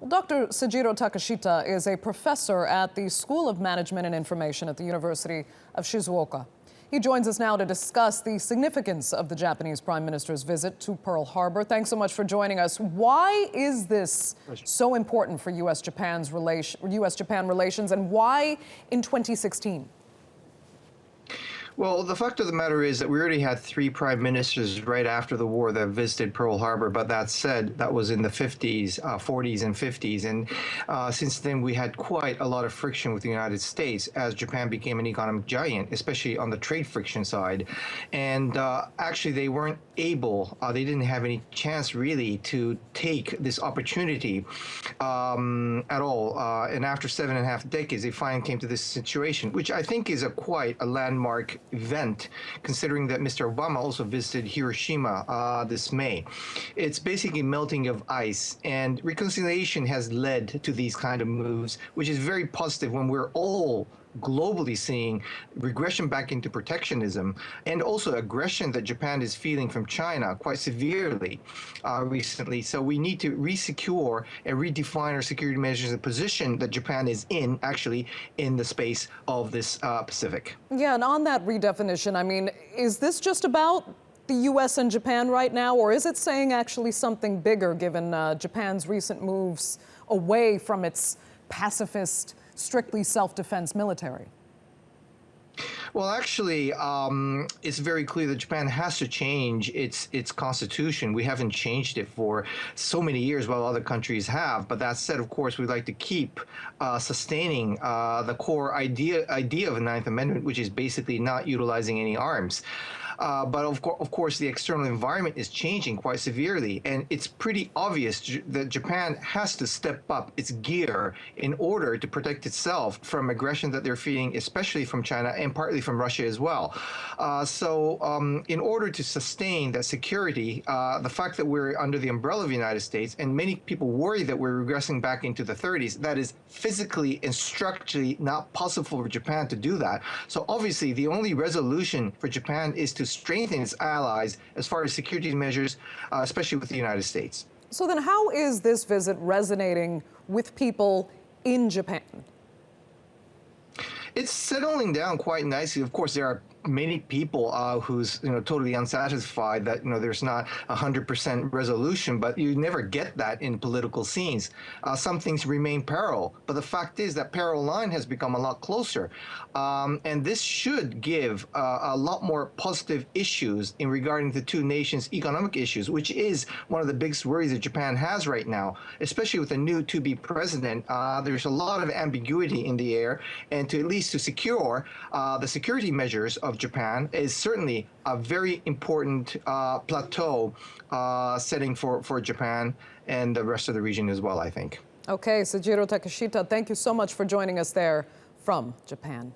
Dr. Seijiro Takeshita is a professor at the School of Management and Information at the University of Shizuoka. He joins us now to discuss the significance of the Japanese Prime Minister's visit to Pearl Harbor. Thanks so much for joining us. Why is this so important for U.S.-Japan relations, and why in 2016? Well, the fact of the matter is that we already had three prime ministers right after the war that visited Pearl Harbor. But that said, that was in the 50s, 40s, and 50s. And since then, we had quite a lot of friction with the United States as Japan became an economic giant, especially on the trade friction side. And actually, they weren't able, they didn't have any chance really to take this opportunity at all. And after 7.5 decades, they finally came to this situation, which I think is quite a landmark event, considering that Mr. Obama also visited Hiroshima this May. It's basically melting of ice, and reconciliation has led to these kind of moves, which is very positive when we're all globally seeing regression back into protectionism and also aggression that Japan is feeling from China quite severely recently. So we need to resecure and redefine our security measures, the position that Japan is in, actually, in the space of this Pacific. Yeah, and on that redefinition, I mean, is this just about the U.S. and Japan right now, or is it saying actually something bigger given Japan's recent moves away from its pacifist, strictly self-defense military? Well, actually, it's very clear that Japan has to change its constitution. We haven't changed it for so many years, while other countries have. But that said, of course, we'd like to keep sustaining the core idea of the Ninth Amendment, which is basically not utilizing any arms. But of course, the external environment is changing quite severely, and it's pretty obvious that Japan has to step up its gear in order to protect itself from aggression that they're feeling, especially from China and partly from Russia as well. So in order to sustain that security, the fact that we're under the umbrella of the United States, and many people worry that we're regressing back into the 30s, that is physically and structurally not possible for Japan to do that. So obviously, the only resolution for Japan is to strengthen its allies as far as security measures, especially with the United States. So then how is this visit resonating with people in Japan? It's settling down quite nicely. Of course, there are many people who's totally unsatisfied that there's not 100% resolution, but you never get that in political scenes. Some things remain parallel, but the fact is that parallel line has become a lot closer, and this should give a lot more positive issues in regarding the two nations' economic issues, which is one of the biggest worries that Japan has right now, especially with the new to-be president. There's a lot of ambiguity in the air, and to at least to secure the security measures of Japan is certainly a very important plateau setting for Japan and the rest of the region as well, I think. Okay, Seijiro Takeshita, thank you so much for joining us there from Japan.